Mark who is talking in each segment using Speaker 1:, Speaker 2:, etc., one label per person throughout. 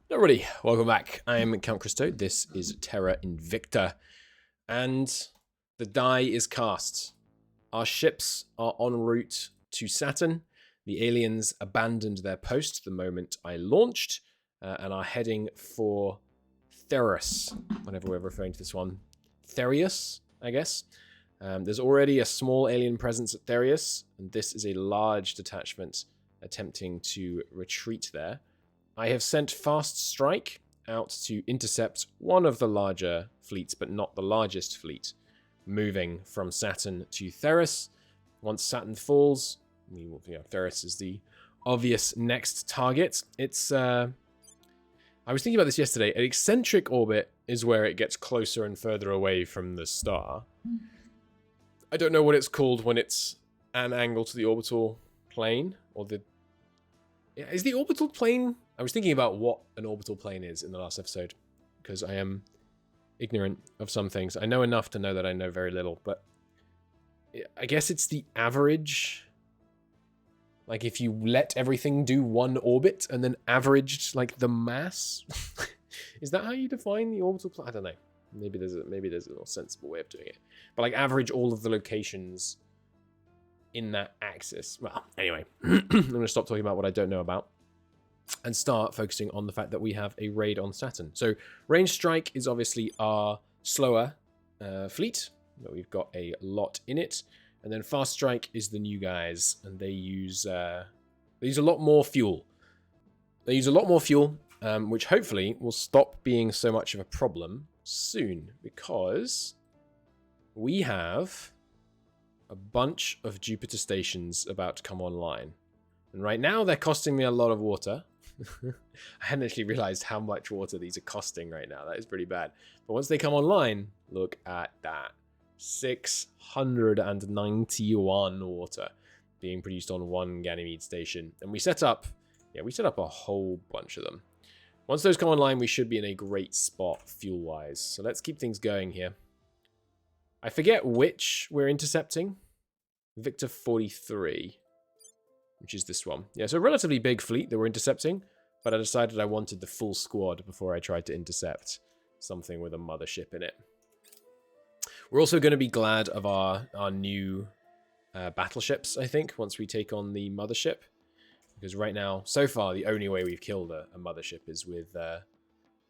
Speaker 1: Alrighty, welcome back. I'm Count Christo. This is Terra Invicta. And the die is cast. Our ships are en route to Saturn. The aliens abandoned their post the moment I launched and are heading for Theros, whenever we're referring to this one. Therius, I guess. There's already a small alien presence at Therius, and this is a large detachment attempting to retreat there. I have sent Fast Strike out to intercept one of the larger fleets, but not the largest fleet, moving from Saturn to Theros. Once Saturn falls, Theros is the obvious next target. It's I was thinking about this yesterday. An eccentric orbit is where it gets closer and further away from the star. I don't know what it's called when it's an angle to the orbital plane, or the... Is the orbital plane... I was thinking about what an orbital plane is in the last episode, because I am ignorant of some things. I know enough to know that I know very little, but I guess it's the average. Like if you let everything do one orbit and then averaged like the mass. Is that how you define the orbital plane? I don't know. Maybe there's a more sensible way of doing it. But like average all of the locations in that axis. Well, anyway, I'm going to stop talking about what I don't know about and start focusing on the fact that we have a raid on Saturn. So range strike is obviously our slower fleet, but we've got a lot in it. And then fast strike is the new guys, and they use a lot more fuel. They use a lot more fuel, which hopefully will stop being so much of a problem soon, because we have a bunch of Jupiter stations about to come online. And right now they're costing me a lot of water. I hadn't actually realized how much water these are costing right now. That is pretty bad. But once they come online, look at that. 691 water being produced on one Ganymede station. And we set up a whole bunch of them. Once those come online, we should be in a great spot fuel-wise. So let's keep things going here. I forget which we're intercepting. Victor 43. Which is this one. Yeah, so a relatively big fleet that we're intercepting, but I decided I wanted the full squad before I tried to intercept something with a mothership in it. We're also going to be glad of our new battleships, I think, once we take on the mothership. Because right now, so far, the only way we've killed a mothership is with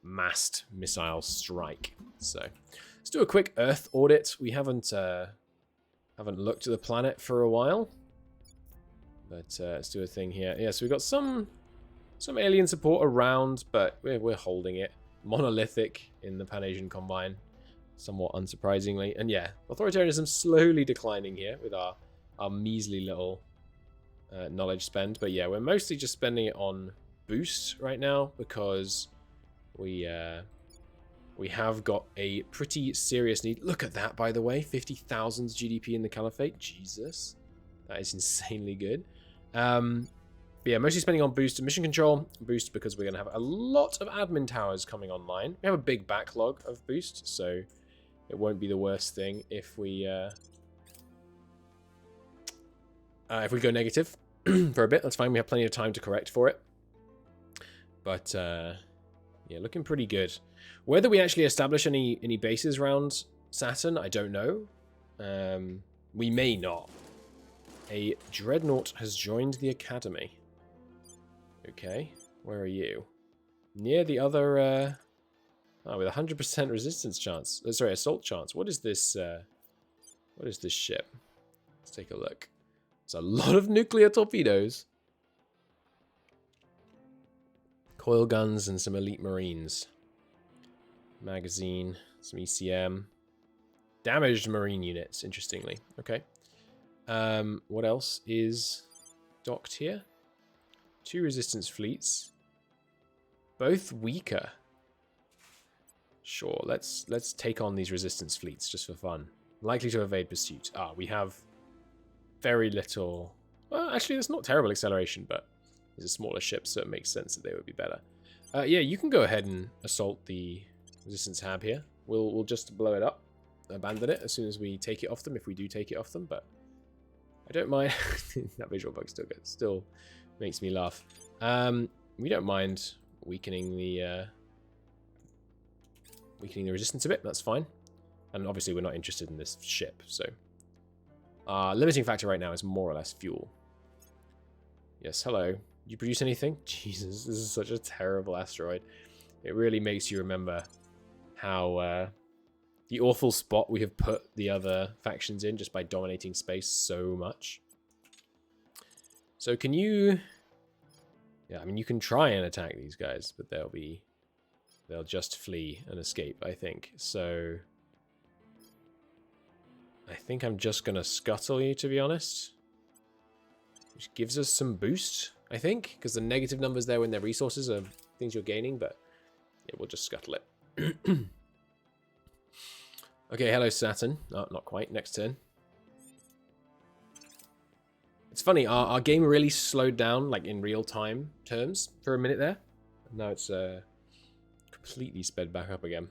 Speaker 1: massed missile strike. So let's do a quick Earth audit. We haven't looked at the planet for a while. But let's do a thing here. Yeah, so we've got some alien support around, but we're holding it. Monolithic in the Pan-Asian Combine, somewhat unsurprisingly. And yeah, authoritarianism slowly declining here with our measly little knowledge spend. But yeah, we're mostly just spending it on boost right now because we have got a pretty serious need. Look at that, by the way. 50,000 GDP in the Caliphate. Jesus. That is insanely good. But yeah, mostly spending on boost and mission control. Boost because we're going to have a lot of admin towers coming online. We have a big backlog of boost, so it won't be the worst thing if we go negative for a bit. That's fine. We have plenty of time to correct for it. But yeah, looking pretty good. Whether we actually establish any bases around Saturn, I don't know. We may not. A dreadnought has joined the academy. Okay, where are you? Near the other, with 100% resistance chance. Sorry, assault chance. What is this? What is this ship? Let's take a look. It's a lot of nuclear torpedoes, coil guns, and some elite marines. Magazine, some ECM, damaged marine units. Interestingly, okay. What else is docked here? 2 resistance fleets. Both weaker. Sure, let's take on these resistance fleets just for fun. Likely to evade pursuit. We have very little... Well, actually, that's not terrible acceleration, but these are smaller ships, so it makes sense that they would be better. Yeah, you can go ahead and assault the resistance hab here. We'll just blow it up. Abandon it as soon as we take it off them, if we do take it off them, but... I don't mind. That visual bug still makes me laugh. We don't mind weakening the resistance a bit. That's fine. And obviously we're not interested in this ship, so limiting factor right now is more or less fuel. Yes, hello. Do you produce anything? Jesus, this is such a terrible asteroid. It really makes you remember how the awful spot we have put the other factions in just by dominating space so much. So can you... Yeah, I mean, you can try and attack these guys, but they'll just flee and escape, I think. So I think I'm just going to scuttle you, to be honest. Which gives us some boost, I think, because the negative numbers there when their resources are things you're gaining, but yeah, we'll just scuttle it. Okay, hello Saturn. Oh, not quite. Next turn. It's funny, our game really slowed down, like in real time terms, for a minute there. Now it's completely sped back up again.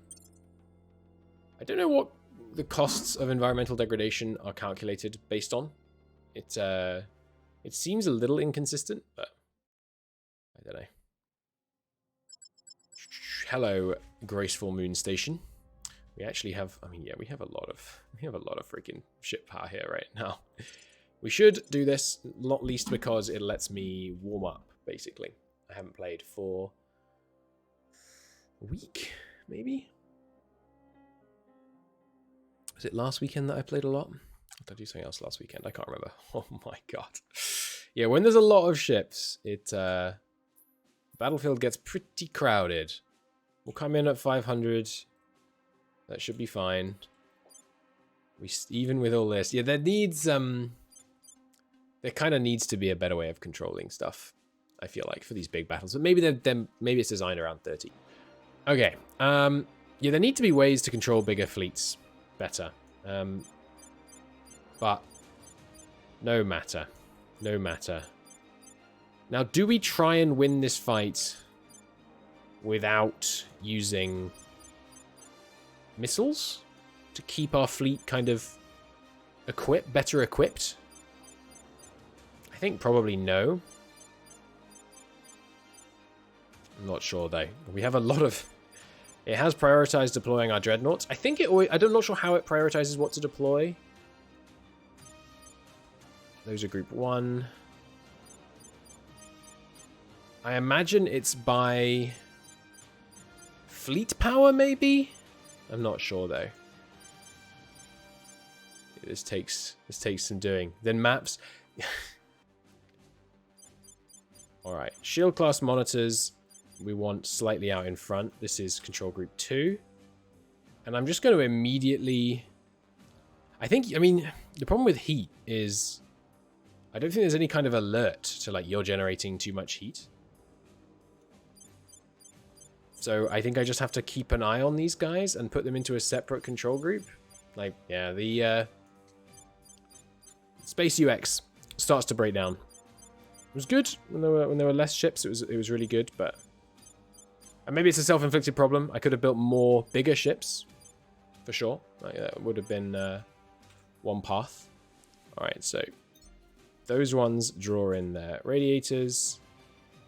Speaker 1: I don't know what the costs of environmental degradation are calculated based on. It seems a little inconsistent, but I don't know. Hello, Graceful Moon Station. We actually have, I mean, yeah, we have a lot of freaking ship power here right now. We should do this, not least because it lets me warm up, basically. I haven't played for a week, maybe? Was it last weekend that I played a lot? Did I do something else last weekend? I can't remember. Oh my god. Yeah, when there's a lot of ships, battlefield gets pretty crowded. We'll come in at 500. That should be fine. Even with all this, yeah, there kind of needs to be a better way of controlling stuff, I feel like, for these big battles. But maybe maybe it's designed around 30. Okay. Yeah, there need to be ways to control bigger fleets better. But no matter. No matter. Now, do we try and win this fight without using missiles to keep our fleet kind of better equipped? I think probably no. I'm not sure though. We have a lot of... It has prioritized deploying our dreadnoughts. I think it always... I'm not sure how it prioritizes what to deploy. Those are group 1. I imagine it's by fleet power, maybe? I'm not sure though. This takes some doing. Then maps. Alright, shield class monitors we want slightly out in front. This is control group 2. And I'm just going to immediately... I mean, the problem with heat is I don't think there's any kind of alert to like you're generating too much heat. So I think I just have to keep an eye on these guys and put them into a separate control group. Like, yeah, the space UX starts to break down. It was good when there were less ships. It was really good, but and maybe it's a self-inflicted problem. I could have built more bigger ships, for sure. Like, that would have been one path. All right, so those ones draw in their radiators.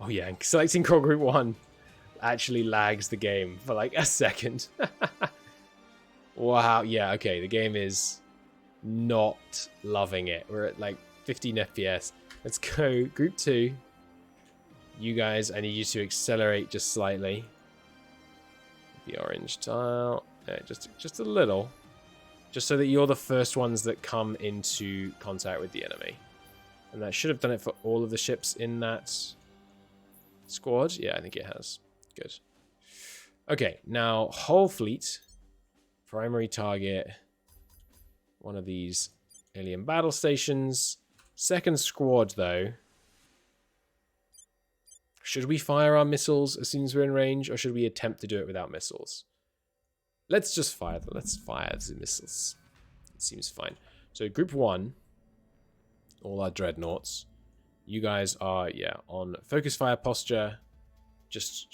Speaker 1: Oh yeah, and selecting core group 1 actually lags the game for like a second. Wow, yeah, okay, the game is not loving it. We're at like 15 FPS. Let's go group 2. You guys, I need you to accelerate just slightly. The orange tile, just a little. Just so that you're the first ones that come into contact with the enemy. And that should have done it for all of the ships in that squad. Yeah, I think it has. Good. Okay, now whole fleet. Primary target. One of these alien battle stations. Second squad, though. Should we fire our missiles as soon as we're in range, or should we attempt to do it without missiles? Let's just fire them. Let's fire the missiles. It seems fine. So group 1, all our dreadnoughts. You guys are, yeah, on focus fire posture. Just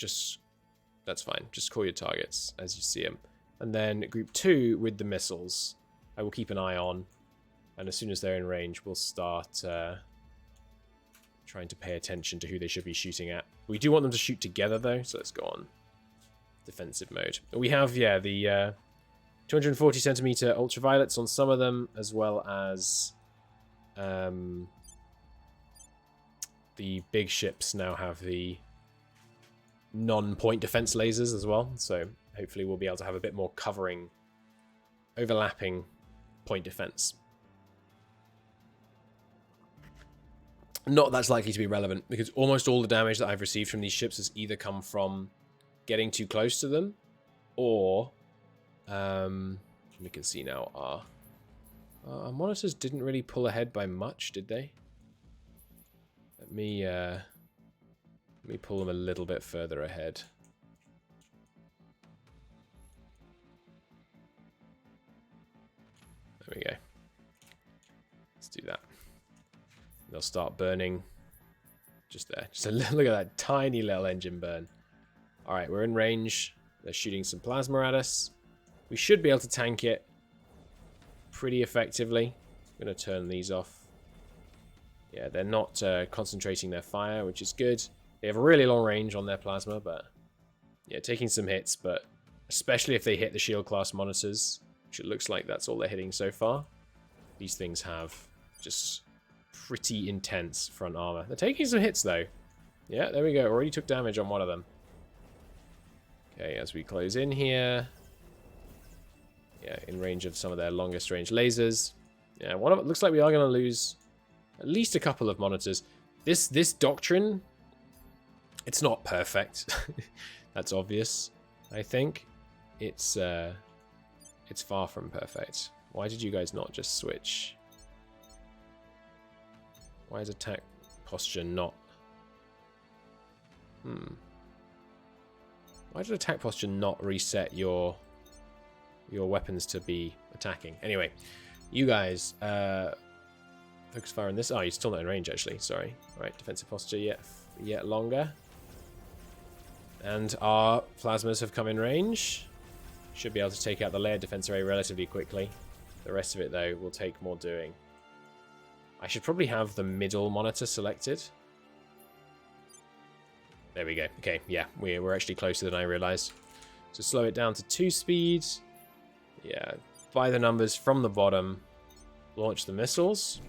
Speaker 1: that's fine. Just call your targets as you see them. And then group 2 with the missiles, I will keep an eye on. And as soon as they're in range, we'll start trying to pay attention to who they should be shooting at. We do want them to shoot together, though, so let's go on defensive mode. We have, yeah, the 240 centimeter ultraviolets on some of them, as well as the big ships now have the non-point defense lasers as well, so hopefully we'll be able to have a bit more covering, overlapping point defense. Not that's likely to be relevant, because almost all the damage that I've received from these ships has either come from getting too close to them, or we can see now our monitors didn't really pull ahead by much, did they? Let me pull them a little bit further ahead. There we go. Let's do that. They'll start burning just there. Just a little, look at that tiny little engine burn. All right, we're in range. They're shooting some plasma at us. We should be able to tank it pretty effectively. I'm going to turn these off. Yeah, they're not concentrating their fire, which is good. They have a really long range on their plasma, but yeah, taking some hits, but especially if they hit the shield class monitors, which it looks like that's all they're hitting so far. These things have just pretty intense front armor. They're taking some hits, though. Yeah, there we go. Already took damage on one of them. Okay, as we close in here. Yeah, in range of some of their longest range lasers. Yeah, one of it looks like we are going to lose at least a couple of monitors. This doctrine, it's not perfect. That's obvious, I think. It's far from perfect. Why did you guys not just switch? Why is attack posture not? Why did attack posture not reset your weapons to be attacking? Anyway, you guys focus fire on this. Oh, you're still not in range, actually. Sorry. All right, defensive posture yet longer. And our plasmas have come in range. Should be able to take out the layered defense array relatively quickly. The rest of it, though, will take more doing. I should probably have the middle monitor selected. There we go. Okay, yeah, we're actually closer than I realized. So slow it down to 2 speed. Yeah, by the numbers from the bottom. Launch the missiles.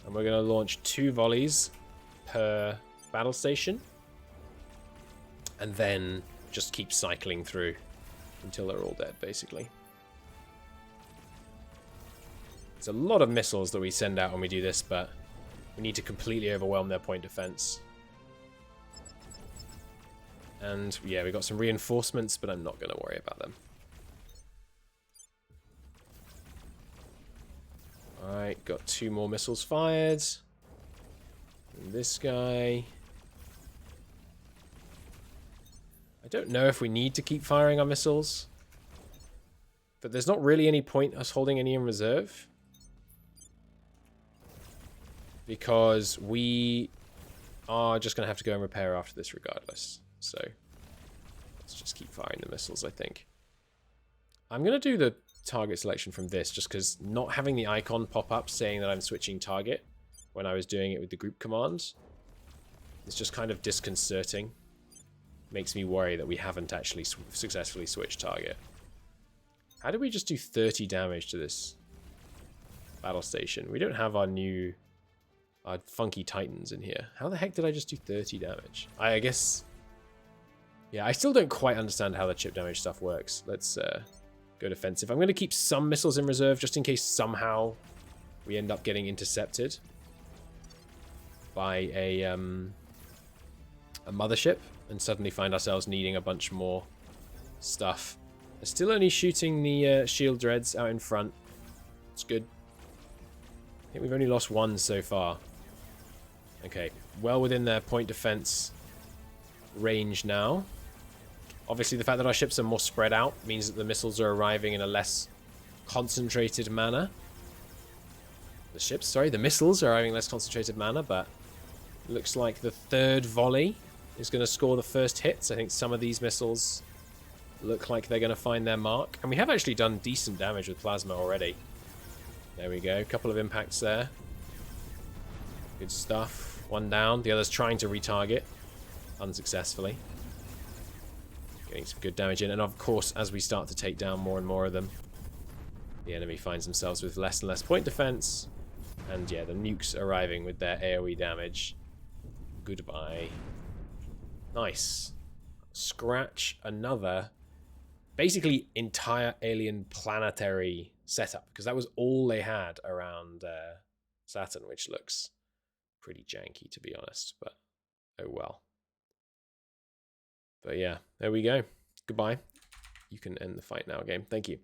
Speaker 1: And we're going to launch 2 volleys per battle station. And then just keep cycling through until they're all dead, basically. There's a lot of missiles that we send out when we do this, but we need to completely overwhelm their point defense. And yeah, we got some reinforcements, but I'm not going to worry about them. Alright, got 2 more missiles fired. And this guy. I don't know if we need to keep firing our missiles. But there's not really any point us holding any in reserve. Because we are just going to have to go and repair after this regardless. So let's just keep firing the missiles, I think. I'm going to do the target selection from this just because not having the icon pop up saying that I'm switching target when I was doing it with the group commands is just kind of disconcerting. Makes me worry that we haven't actually successfully switched target. How did we just do 30 damage to this battle station? We don't have our funky titans in here. How the heck did I just do 30 damage? I guess... Yeah, I still don't quite understand how the chip damage stuff works. Let's go defensive. I'm going to keep some missiles in reserve just in case somehow we end up getting intercepted by a mothership and suddenly find ourselves needing a bunch more stuff. They're still only shooting the shield dreads out in front. It's good. I think we've only lost 1 so far. Okay, well within their point defense range now. Obviously, the fact that our ships are more spread out means that the missiles are arriving in a less concentrated manner. The missiles are arriving in less concentrated manner, but it looks like the 3rd volley is going to score the first hits. I think some of these missiles look like they're going to find their mark. And we have actually done decent damage with plasma already. There we go, a couple of impacts there. Good stuff. One down. The other's trying to retarget. Unsuccessfully. Getting some good damage in. And of course, as we start to take down more and more of them, the enemy finds themselves with less and less point defense. And yeah, the nukes arriving with their AoE damage. Goodbye. Nice. Scratch another, basically entire alien planetary setup, because that was all they had around Saturn, which looks pretty janky, to be honest, but oh well. But yeah, there we go. Goodbye. You can end the fight now, game. Thank you.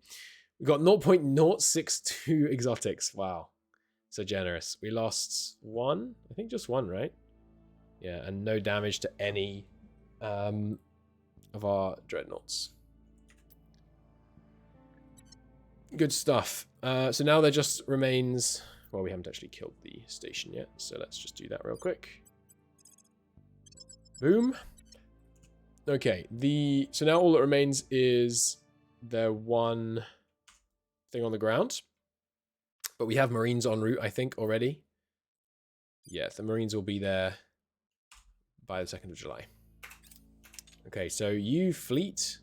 Speaker 1: We got 0.062 exotics. Wow. So generous. We lost one. I think just one, right? Yeah, and no damage to any of our dreadnoughts. Good stuff. So now there just remains... Well, we haven't actually killed the station yet, so let's just do that real quick. Boom. Okay, so now all that remains is the one thing on the ground. But we have Marines en route, I think, already. Yeah, the Marines will be there by the 2nd of July. Okay, so you fleet.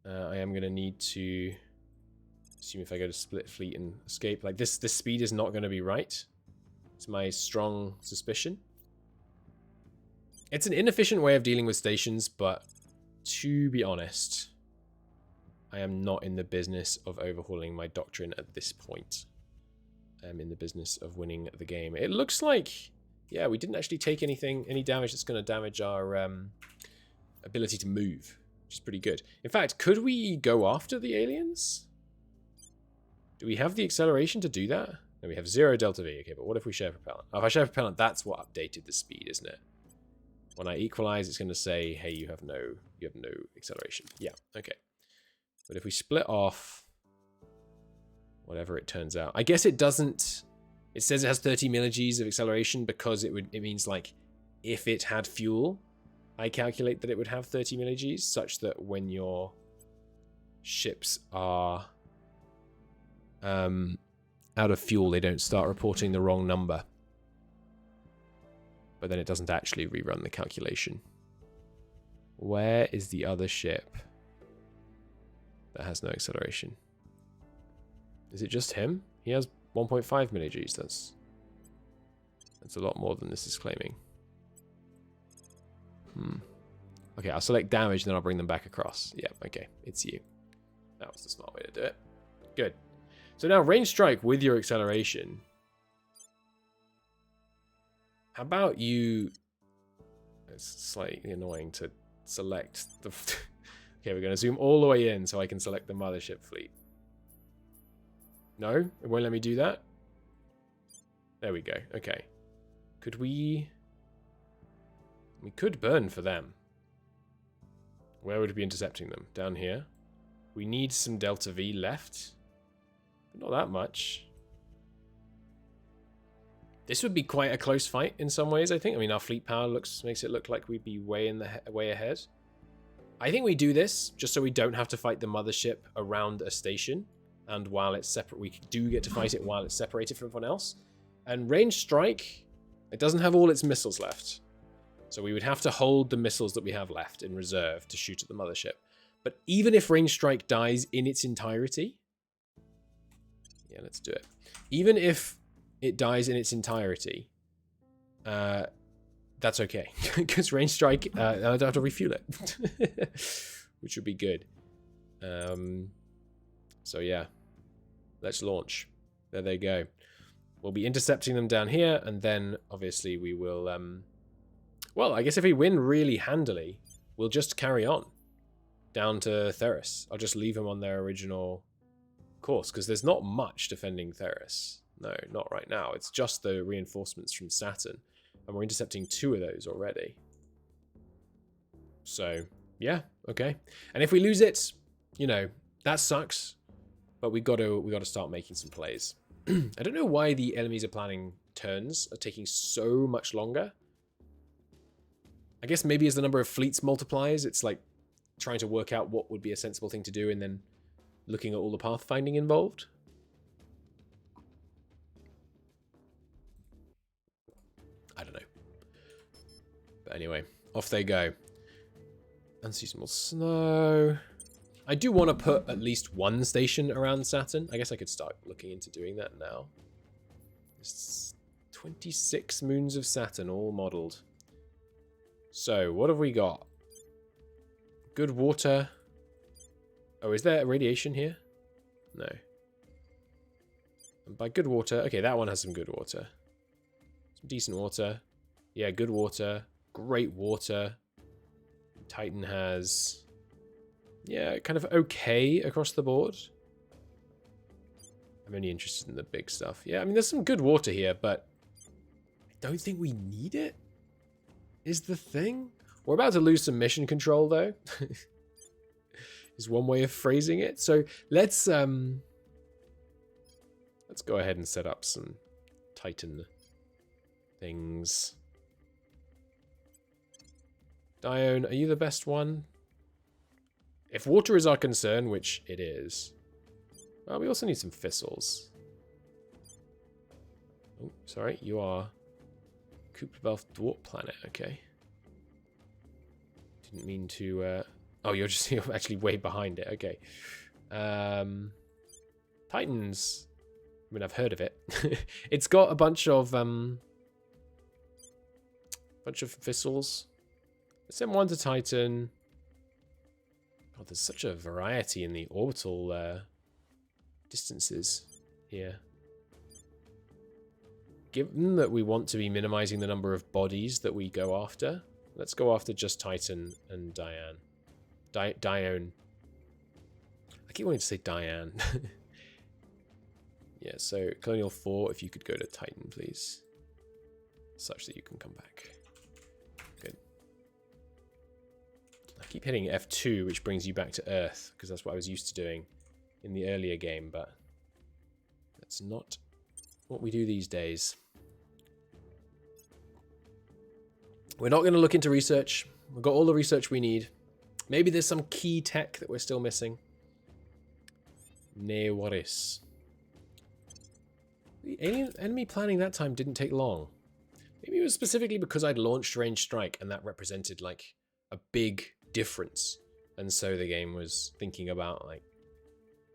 Speaker 1: I am going to need to assume if I go to split fleet and escape. Like this speed is not going to be right. It's my strong suspicion. It's an inefficient way of dealing with stations, but to be honest, I am not in the business of overhauling my doctrine at this point. I am in the business of winning the game. It looks like, yeah, we didn't actually take any damage that's going to damage our ability to move, which is pretty good. In fact, could we go after the aliens? Do we have the acceleration to do that? No, we have 0 delta V. Okay, but what if we share propellant? Oh, if I share propellant, that's what updated the speed, isn't it? When I equalize, it's going to say, hey, you have no acceleration. Yeah, okay. But if we split off, whatever it turns out, I guess it doesn't. It says it has 30 millig's of acceleration because it means like if it had fuel, I calculate that it would have 30 millig's, such that when your ships are out of fuel, they don't start reporting the wrong number. But then it doesn't actually rerun the calculation. Where is the other ship that has no acceleration? Is it just him? He has 1.5 millig's. That's a lot more than this is claiming. Okay, I'll select damage, then I'll bring them back across. Yeah, okay, it's you. That was the smart way to do it. Good. So now range strike with your acceleration. How about you... It's slightly annoying to select the... Okay, we're going to zoom all the way in so I can select the mothership fleet. No? It won't let me do that? There we go. Okay. Could we... We could burn for them. Where would we be intercepting them? Down here. We need some delta V left. But not that much. This would be quite a close fight in some ways, I think. I mean, our fleet power makes it look like we'd be way ahead. I think we do this just so we don't have to fight the mothership around a station. And while it's separate, we do get to fight it while it's separated from everyone else. And range strike, it doesn't have all its missiles left. So we would have to hold the missiles that we have left in reserve to shoot at the mothership. But even if range strike dies in its entirety... Yeah, let's do it. Even if it dies in its entirety, that's okay. Because range strike, I don't have to refuel it. Which would be good. So yeah. Let's launch. There they go. We'll be intercepting them down here, and then obviously we will... well, I guess if we win really handily, we'll just carry on down to Terra. I'll just leave them on their original course, because there's not much defending Terra. No, not right now. It's just the reinforcements from Saturn, and we're intercepting 2 of those already. So, yeah, okay. And if we lose it, you know, that sucks, but we got to start making some plays. I don't know why the enemies are planning turns are taking so much longer. I guess maybe as the number of fleets multiplies, it's like trying to work out what would be a sensible thing to do and then looking at all the pathfinding involved. But anyway, off they go. Unseasonable snow. I do want to put at least one station around Saturn. I guess I could start looking into doing that now. It's 26 moons of Saturn, all modelled. So, what have we got? Good water. Oh, is there radiation here? No. And by good water... Okay, that one has some good water. Some decent water. Yeah, good water. Great water. Titan has... Yeah, kind of okay across the board. I'm only interested in the big stuff. Yeah, I mean, there's some good water here, but I don't think we need it, is the thing. We're about to lose some mission control, though. Is one way of phrasing it. So let's go ahead and set up some Titan things. Dione, are you the best one? If water is our concern, which it is. Well, we also need some thistles. Oh, sorry, you are Kuiperbelf Dwarf Planet, okay. Didn't mean to... Oh, you're actually way behind it, okay. Titans... I mean, I've heard of it. It's got a bunch of thistles. Let's send one to Titan. God, there's such a variety in the orbital distances here. Given that we want to be minimizing the number of bodies that we go after, let's go after just Titan and Diane. Dione. I keep wanting to say Diane. Yeah, so Colonial 4, if you could go to Titan, please. Such that you can come back. Good. I keep hitting F2, which brings you back to Earth, because that's what I was used to doing in the earlier game, but that's not what we do these days. We're not going to look into research. We've got all the research we need. Maybe there's some key tech that we're still missing. No worries. The alien enemy planning that time didn't take long. Maybe it was specifically because I'd launched Range Strike and that represented like a big difference. And so the game was thinking about like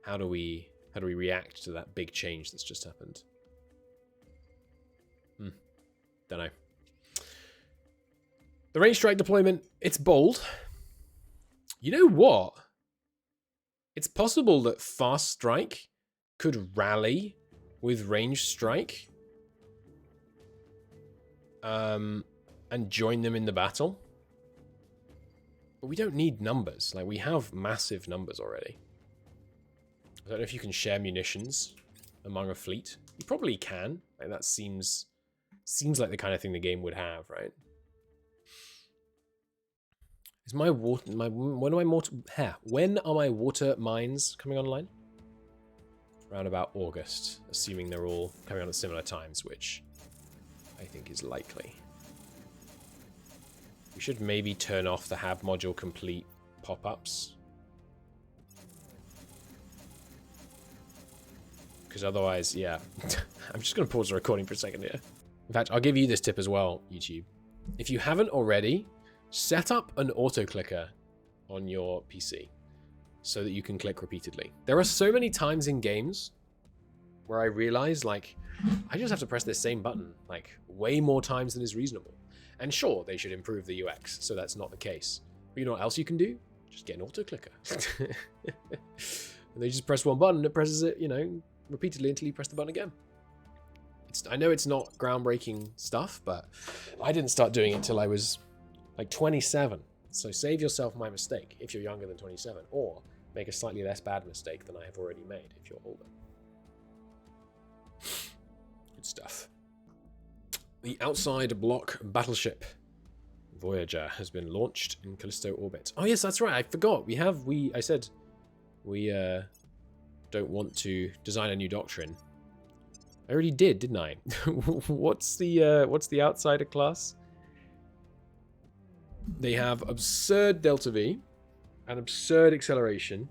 Speaker 1: how do we react to that big change that's just happened? Don't know. The Range Strike deployment, it's bold. You know what? It's possible that Fast Strike could rally with Range Strike and join them in the battle. But we don't need numbers. Like, we have massive numbers already. I don't know if you can share munitions among a fleet. You probably can. Like, that seems like the kind of thing the game would have, right? Is my water when are my water mines coming online? Around about August, assuming they're all coming on at similar times, which I think is likely. We should maybe turn off the Have Module Complete pop-ups. Because otherwise, yeah. I'm just going to pause the recording for a second here. In fact, I'll give you this tip as well, YouTube. If you haven't already, set up an auto-clicker on your PC so that you can click repeatedly. There are so many times in games where I realize, like, I just have to press this same button, like, way more times than is reasonable. And sure, they should improve the UX, so that's not the case. But you know what else you can do? Just get an auto-clicker. And they just press one button, it presses it, you know, repeatedly until you press the button again. I know it's not groundbreaking stuff, but I didn't start doing it until I was like 27. So save yourself my mistake if you're younger than 27, or make a slightly less bad mistake than I have already made if you're older. Good stuff. The outside block battleship Voyager has been launched in Callisto orbit. Oh yes, that's right. I forgot. I said we don't want to design a new doctrine. I already did, didn't I? What's the outsider class? They have absurd delta V and absurd acceleration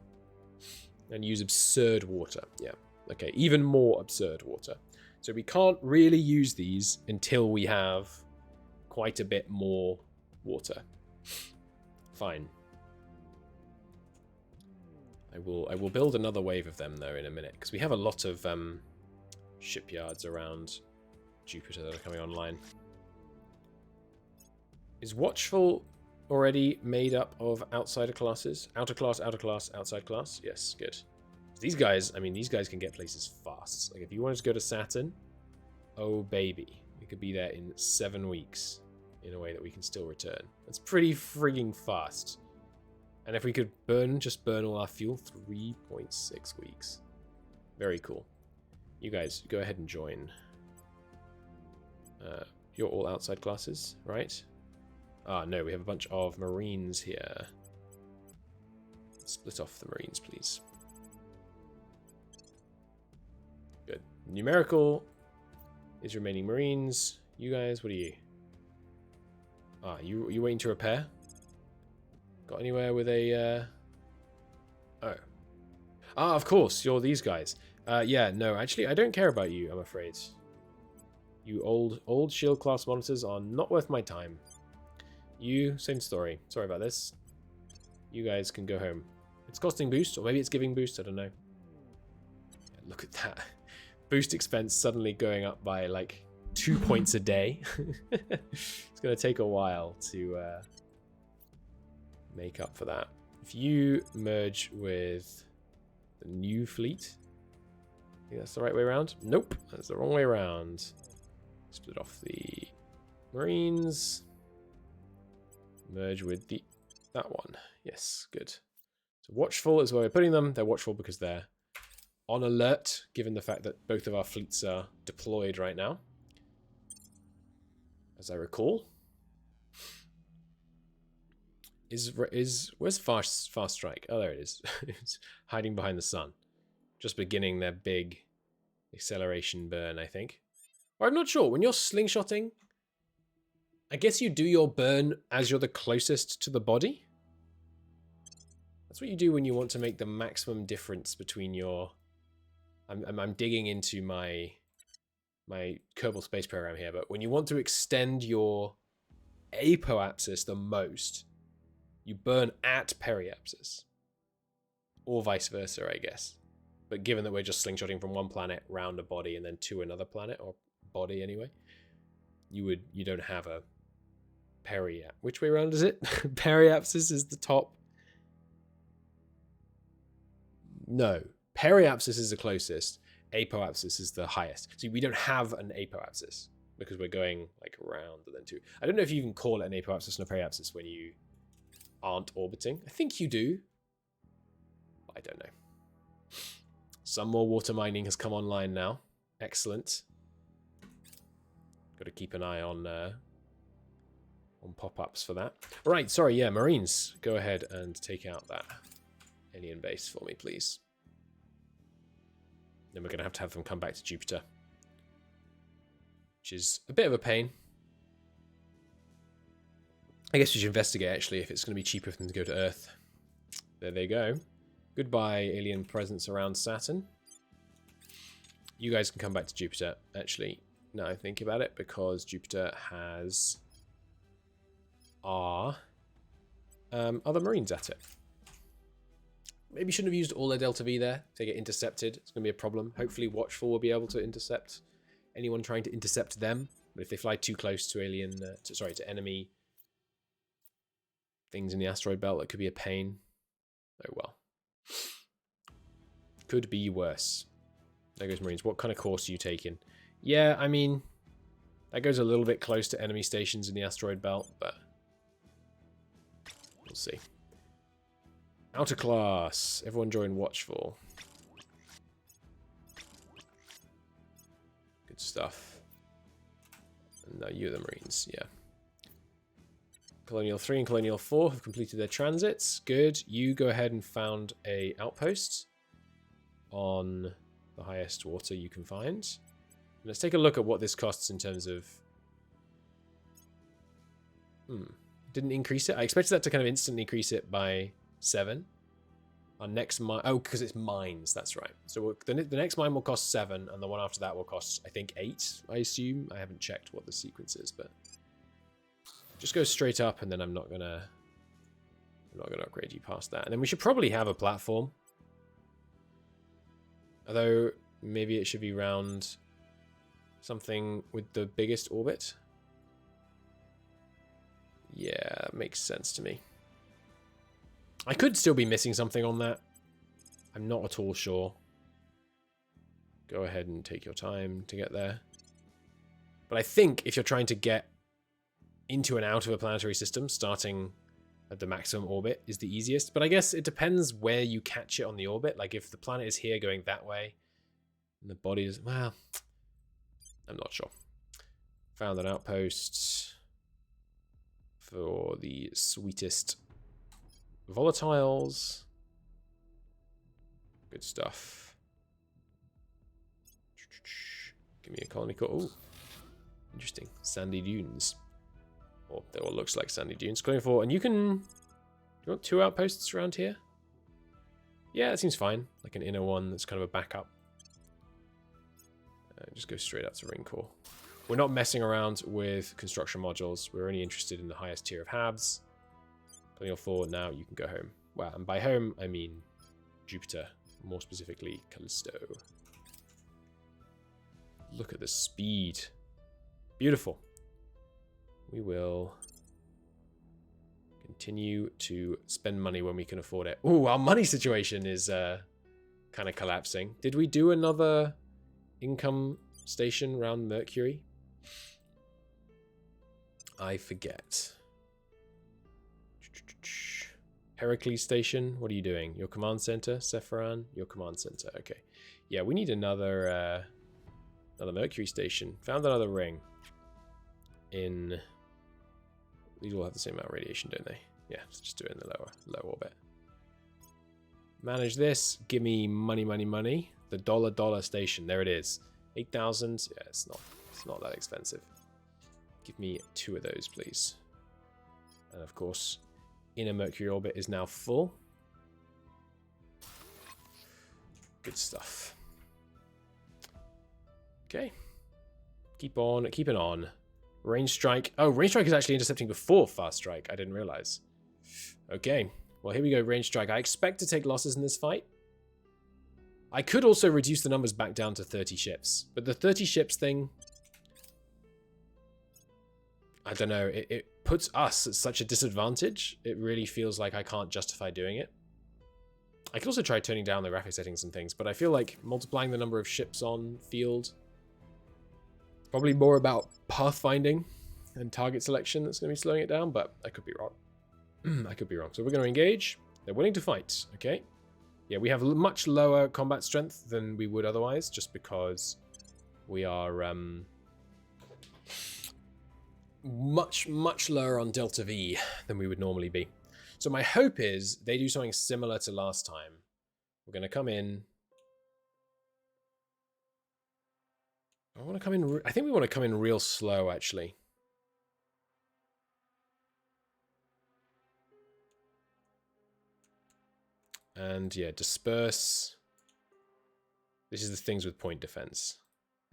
Speaker 1: and use absurd water. Yeah, okay, even more absurd water. So we can't really use these until we have quite a bit more water. Fine. I will build another wave of them though in a minute, because we have a lot of shipyards around Jupiter that are coming online. Is Watchful already made up of outsider classes? Outer class, outside class? Yes, good. These guys, I mean, these guys can get places fast. Like, if you wanted to go to Saturn, oh baby, we could be there in 7 weeks in a way that we can still return. That's pretty frigging fast. And if we could just burn all our fuel, 3.6 weeks. Very cool. You guys, go ahead and join. You're all outside classes, right? Ah, no, we have a bunch of Marines here. Split off the Marines, please. Good. Numerical is remaining Marines. You guys, what are you? Ah, you waiting to repair? Got anywhere with a... Oh. Ah, of course, you're these guys. Yeah, no, actually, I don't care about you, I'm afraid. You old shield class monitors are not worth my time. You, same story. Sorry about this. You guys can go home. It's costing boost, or maybe it's giving boost, I don't know. Yeah, look at that. Boost expense suddenly going up by like 2 points a day. It's going to take a while to make up for that. If you merge with the new fleet, I think that's the right way around. Nope, that's the wrong way around. Split off the Marines. Merge with that one. Yes, good. So Watchful is where we're putting them. They're Watchful because they're on alert, given the fact that both of our fleets are deployed right now. As I recall. Where's Fast Strike? Oh, there it is. It's hiding behind the sun. Just beginning their big acceleration burn, I think. Or I'm not sure. When you're slingshotting, I guess you do your burn as you're the closest to the body. That's what you do when you want to make the maximum difference between your... I'm digging into my Kerbal Space Program here, but when you want to extend your apoapsis the most, you burn at periapsis. Or vice versa, I guess. But given that we're just slingshotting from one planet round a body and then to another planet, or body anyway, you don't have a which way around is it? Periapsis is the top. No, periapsis is the closest. Apoapsis is the highest. See, we don't have an apoapsis because we're going like around and then to. I don't know if you can call it an apoapsis and a periapsis when you aren't orbiting. I think you do. I don't know. Some more water mining has come online now. Excellent. Got to keep an eye on pop-ups for that. Right, sorry, yeah, Marines. Go ahead and take out that alien base for me, please. Then we're going to have them come back to Jupiter. Which is a bit of a pain. I guess we should investigate, actually, if it's going to be cheaper for them to go to Earth. There they go. Goodbye, alien presence around Saturn. You guys can come back to Jupiter, actually. Now I think about it, because Jupiter has our other Marines at it. Maybe shouldn't have used all their Delta V there. If they get intercepted, it's going to be a problem. Hopefully Watchful will be able to intercept anyone trying to intercept them. But if they fly too close to to enemy things in the asteroid belt, that could be a pain. Oh well. Could be worse. There goes Marines. What kind of course are you taking? Yeah, I mean, that goes a little bit close to enemy stations in the asteroid belt, but we'll see. Outer class. Everyone join Watchful. Good stuff. And now you're the Marines, yeah. Colonial 3 and Colonial 4 have completed their transits. Good. You go ahead and found a outpost on the highest water you can find. Let's take a look at what this costs in terms of... Didn't increase it. I expected that to kind of instantly increase it by 7. Our next mine... Oh, because it's mines. That's right. So the next mine will cost 7, and the one after that will cost, I think, 8, I assume. I haven't checked what the sequence is, but... Just go straight up, and then I'm not gonna upgrade you past that. And then we should probably have a platform. Although maybe it should be round something with the biggest orbit. Yeah, makes sense to me. I could still be missing something on that. I'm not at all sure. Go ahead and take your time to get there. But I think if you're trying to get into and out of a planetary system, starting at the maximum orbit is the easiest. But I guess it depends where you catch it on the orbit. Like if the planet is here going that way, and the body is, well, I'm not sure. Found an outpost for the sweetest volatiles. Good stuff. Give me a colony core. Oh, interesting. Sandy dunes. Or that all looks like sandy dunes. Calling for, and you can. Do you want 2 outposts around here? Yeah, that seems fine. Like an inner one that's kind of a backup. Just go straight out to ring core. We're not messing around with construction modules. We're only interested in the highest tier of habs. Putting your forward now, you can go home. Wow, and by home, I mean Jupiter. More specifically, Callisto. Look at the speed. Beautiful. We will continue to spend money when we can afford it. Ooh, our money situation is kind of collapsing. Did we do another income station around Mercury? I forget. Heracles Station, what are you doing? Your command center, Sephiran? Your command center, okay. Yeah, we need another Mercury station. Found another ring. These all have the same amount of radiation, don't they? Yeah, let's just do it in the low orbit. Manage this. Give me money, money, money. The dollar station. There it is. 8,000. Yeah, it's not that expensive. Give me 2 of those, please. And of course, inner Mercury orbit is now full. Good stuff. Okay. Keep on, keeping on. Range strike. Oh, range strike is actually intercepting before fast strike. I didn't realize. Okay. Well, here we go. Range strike. I expect to take losses in this fight. I could also reduce the numbers back down to 30 ships. But the 30 ships thing, I don't know. It puts us at such a disadvantage. It really feels like I can't justify doing it. I could also try turning down the graphic settings and things, but I feel like multiplying the number of ships on field, probably more about pathfinding and target selection that's going to be slowing it down, but I could be wrong. I could be wrong. So we're going to engage. They're willing to fight. Okay. Yeah, we have much lower combat strength than we would otherwise, just because we are much lower on Delta V than we would normally be. So my hope is they do something similar to last time. We're going to come in. I want to come in. I think we want to come in real slow, actually. And yeah, disperse. This is the things with point defense,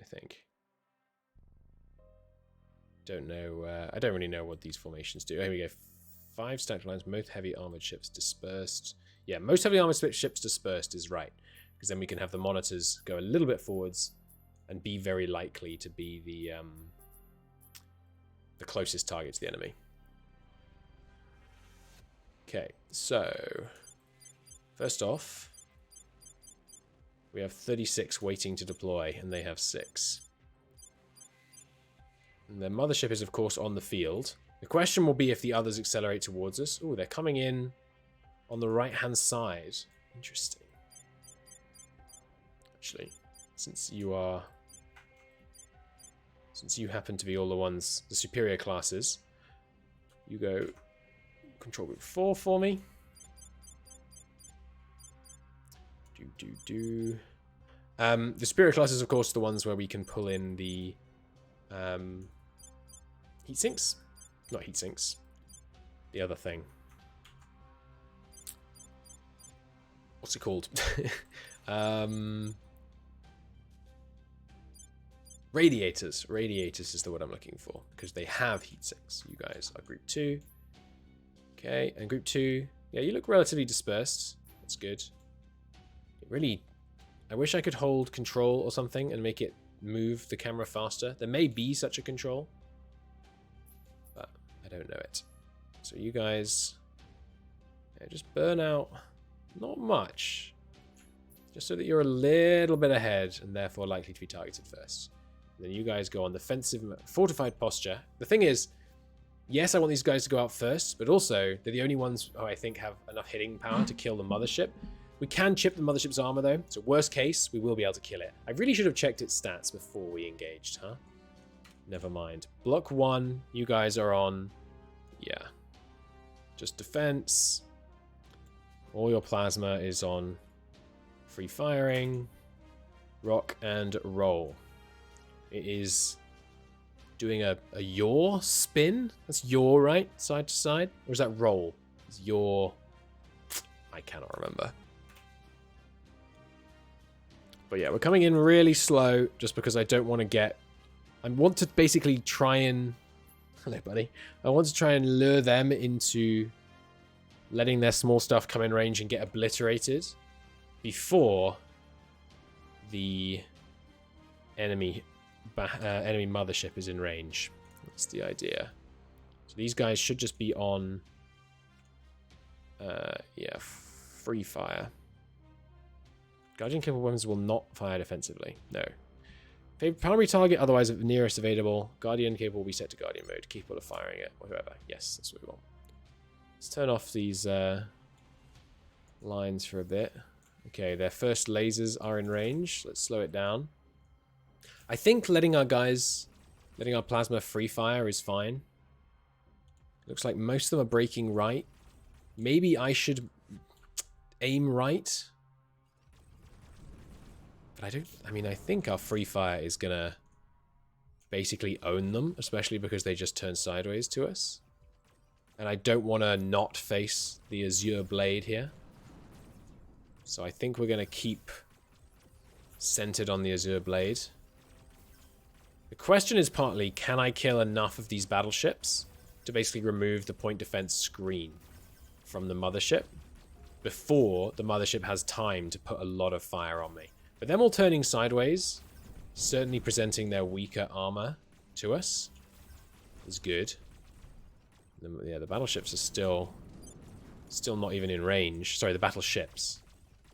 Speaker 1: I think. Don't know. I don't really know what these formations do. Here we go. 5 stacked lines, most heavy armored ships dispersed. Yeah, most heavy armored ships dispersed is right, because then we can have the monitors go a little bit forwards and be very likely to be the closest target to the enemy. Okay, so first off, we have 36 waiting to deploy, and they have 6. And their mothership is, of course, on the field. The question will be if the others accelerate towards us. Oh, they're coming in on the right-hand side. Interesting. Actually, since you happen to be all the ones, the superior classes, you go control group 4 for me. The superior classes, of course, the ones where we can pull in the heat sinks. Not heat sinks. The other thing. What's it called? Radiators. Radiators is the word I'm looking for, because they have heat sinks. You guys are group 2. Okay, and group 2, yeah, you look relatively dispersed. That's good. Really, I wish I could hold control or something and make it move the camera faster. There may be such a control, but I don't know it. So you guys, yeah, just burn out, not much, just so that you're a little bit ahead and therefore likely to be targeted first. And then you guys go on defensive, fortified posture. The thing is, yes, I want these guys to go out first, but also they're the only ones who I think have enough hitting power to kill the mothership. We can chip the mothership's armor though, so worst case, we will be able to kill it. I really should have checked its stats before we engaged, huh? Never mind. Block 1, you guys are on, yeah, just defense. All your plasma is on free firing, rock, and roll. It is doing a yaw spin. That's yaw, right? Side to side? Or is that roll? It's yaw. I cannot remember. But yeah, we're coming in really slow just because I don't want to get... I want to basically try and... Hello, buddy. I want to try and lure them into letting their small stuff come in range and get obliterated before the enemy mothership is in range. That's the idea. So these guys should just be on... yeah, free fire. Guardian capable weapons will not fire defensively. No. Primary target, otherwise nearest available. Guardian capable will be set to Guardian mode, capable of firing it, or whoever. Yes, that's what we want. Let's turn off these lines for a bit. Okay, their first lasers are in range. Let's slow it down. I think letting our plasma free fire is fine. Looks like most of them are breaking right. Maybe I should aim right. But I think our free fire is gonna basically own them, especially because they just turned sideways to us. And I don't want to not face the Azure Blade here. So I think we're gonna keep centered on the Azure Blade. The question is partly, can I kill enough of these battleships to basically remove the point defense screen from the mothership before the mothership has time to put a lot of fire on me? But them all turning sideways, certainly presenting their weaker armor to us, is good. Yeah, the battleships are still not even in range. Sorry, the battleships.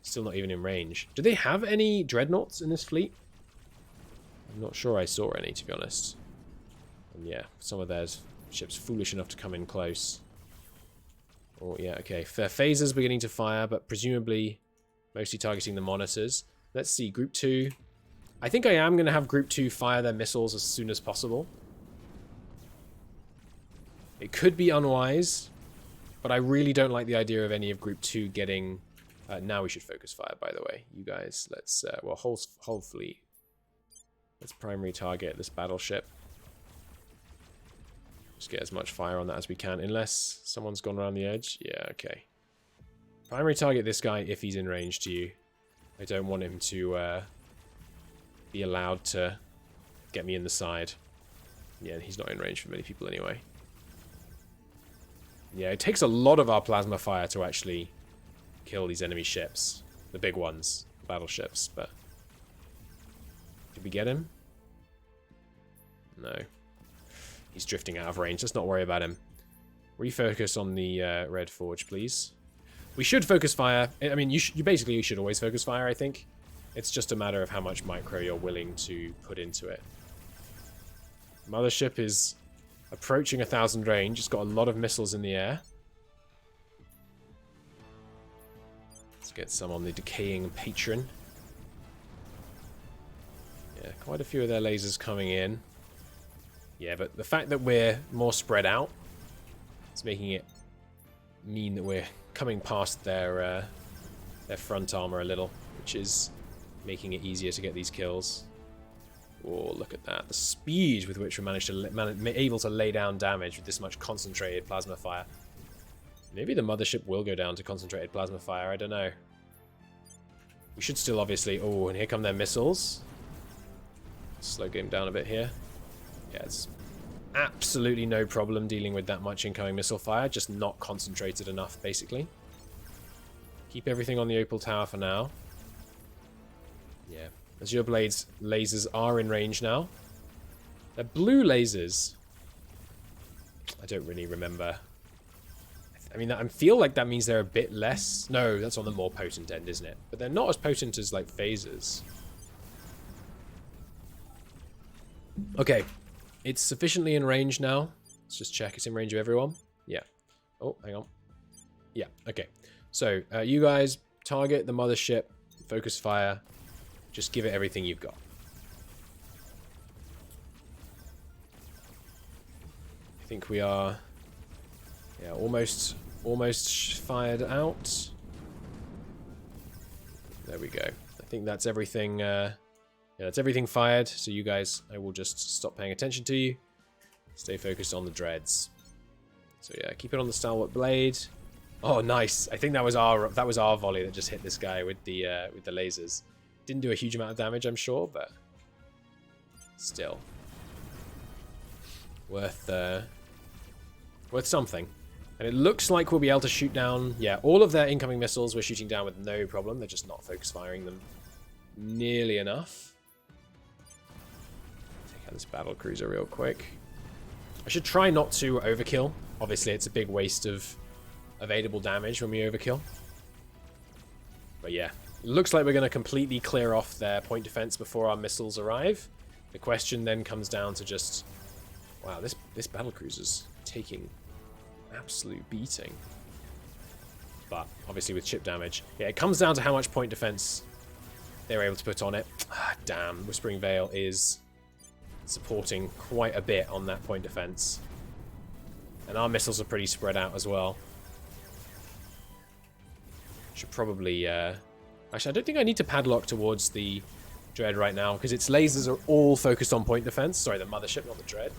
Speaker 1: Still not even in range. Do they have any dreadnoughts in this fleet? I'm not sure I saw any, to be honest. And yeah, some of their ships foolish enough to come in close. Oh, yeah, okay. Their phasers beginning to fire, but presumably mostly targeting the monitors. Let's see, Group 2. I think I am going to have Group 2 fire their missiles as soon as possible. It could be unwise, but I really don't like the idea of any of Group 2 getting... now we should focus fire, by the way. You guys, let's... well, whole fleet. Let's primary target this battleship. Just get as much fire on that as we can, unless someone's gone around the edge. Yeah, okay. Primary target this guy if he's in range to you. I don't want him to be allowed to get me in the side. Yeah, he's not in range for many people anyway. Yeah, it takes a lot of our plasma fire to actually kill these enemy ships. The big ones, the battleships, but... Did we get him? No. He's drifting out of range. Let's not worry about him. Refocus on the Red Forge, please. We should focus fire. I mean, you should always focus fire, I think. It's just a matter of how much micro you're willing to put into it. Mothership is approaching 1,000 range. It's got a lot of missiles in the air. Let's get some on the decaying patron. Yeah, quite a few of their lasers coming in. Yeah, but the fact that we're more spread out, it's making it mean that we're coming past their front armor a little, which is making it easier to get these kills. Oh, look at that. The speed with which we managed to able to lay down damage with this much concentrated plasma fire. Maybe the mothership will go down to concentrated plasma fire, I don't know. We should still obviously... Oh, and here come their missiles. slow game down a bit here. Yeah, it's absolutely no problem dealing with that much incoming missile fire, just not concentrated enough, basically. Keep everything on the Opal Tower for now. Yeah, Azure Blade's lasers are in range now. They're blue lasers. I don't really remember. I mean, I feel like that means they're a bit less. No, that's on the more potent end, isn't it? But they're not as potent as, like, phasers. Okay. It's sufficiently in range now. Let's just check it's in range of everyone. Yeah. Oh, hang on. Yeah, okay. So, you guys target the mothership, focus fire. Just give it everything you've got. I think we are, yeah, almost fired out. There we go. I think that's everything. Yeah, that's everything fired. So you guys, I will just stop paying attention to you. Stay focused on the dreads. So yeah, keep it on the stalwart blade. Oh, nice. I think that was our volley that just hit this guy with the lasers. Didn't do a huge amount of damage, I'm sure, but still worth something. And it looks like we'll be able to shoot down, yeah, all of their incoming missiles we're shooting down with no problem. They're just not focus firing them nearly enough. Take out this battle cruiser real quick. I should try not to overkill. Obviously, it's a big waste of available damage when we overkill. But yeah, looks like we're going to completely clear off their point defense before our missiles arrive. The question then comes down to just, wow, this battle cruiser's taking absolute beating. But obviously with chip damage, yeah, it comes down to how much point defense they're able to put on it. Ah, damn, Whispering Veil is supporting quite a bit on that point defense. And our missiles are pretty spread out as well. Should probably, actually, I don't think I need to padlock towards the Dread right now, because its lasers are all focused on point defense. Sorry, the mothership, not the Dread.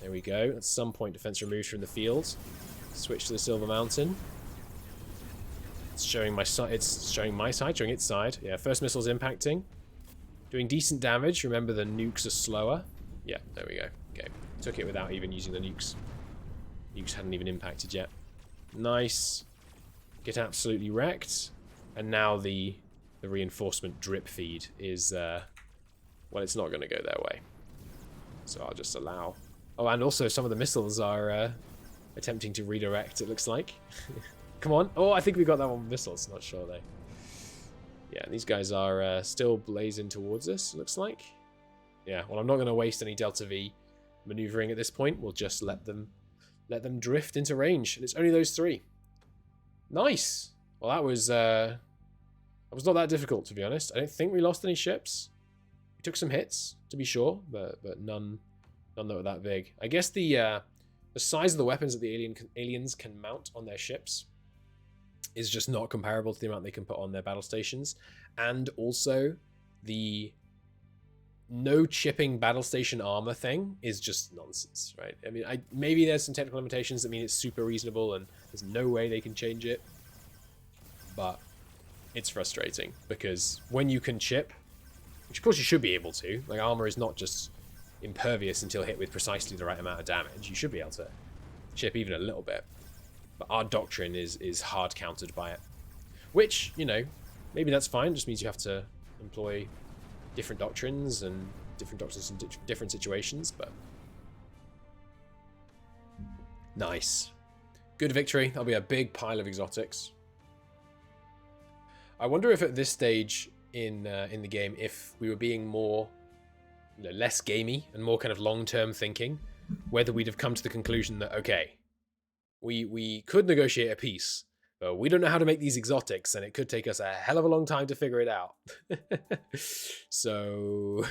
Speaker 1: There we go. That's some point defense removed from the field. Switch to the Silver Mountain. It's showing my side. It's showing my side, showing its side. Yeah, first missile's impacting. Doing decent damage. Remember, the nukes are slower. Yeah, there we go. Okay, took it without even using the nukes. Nukes hadn't even impacted yet. Nice. Get absolutely wrecked. And now the reinforcement drip feed is, well, it's not going to go their way. So I'll just allow... Oh, and also some of the missiles are attempting to redirect, it looks like. Come on. Oh, I think we got that one with missiles. Not sure, though. Yeah, these guys are still blazing towards us, looks like. Yeah, well, I'm not going to waste any Delta V maneuvering at this point. We'll just let them drift into range. And it's only those three. Nice. Well, that was not that difficult, to be honest. I don't think we lost any ships. We took some hits, to be sure, but none that were that big. I guess the size of the weapons that the aliens can mount on their ships is just not comparable to the amount they can put on their battle stations. And also, the no chipping battle station armor thing is just nonsense, right? I mean, maybe there's some technical limitations that mean it's super reasonable and there's no way they can change it. But it's frustrating because when you can chip, which of course you should be able to, like armor is not just impervious until hit with precisely the right amount of damage. You should be able to chip even a little bit. But our doctrine is hard countered by it. Which, you know, maybe that's fine. It just means you have to employ different doctrines and different doctrines in different situations, but... Nice. Good victory. That'll be a big pile of exotics. I wonder if at this stage in the game, if we were being more, you know, less gamey and more kind of long-term thinking, whether we'd have come to the conclusion that, okay, we could negotiate a peace, but we don't know how to make these exotics, and it could take us a hell of a long time to figure it out. So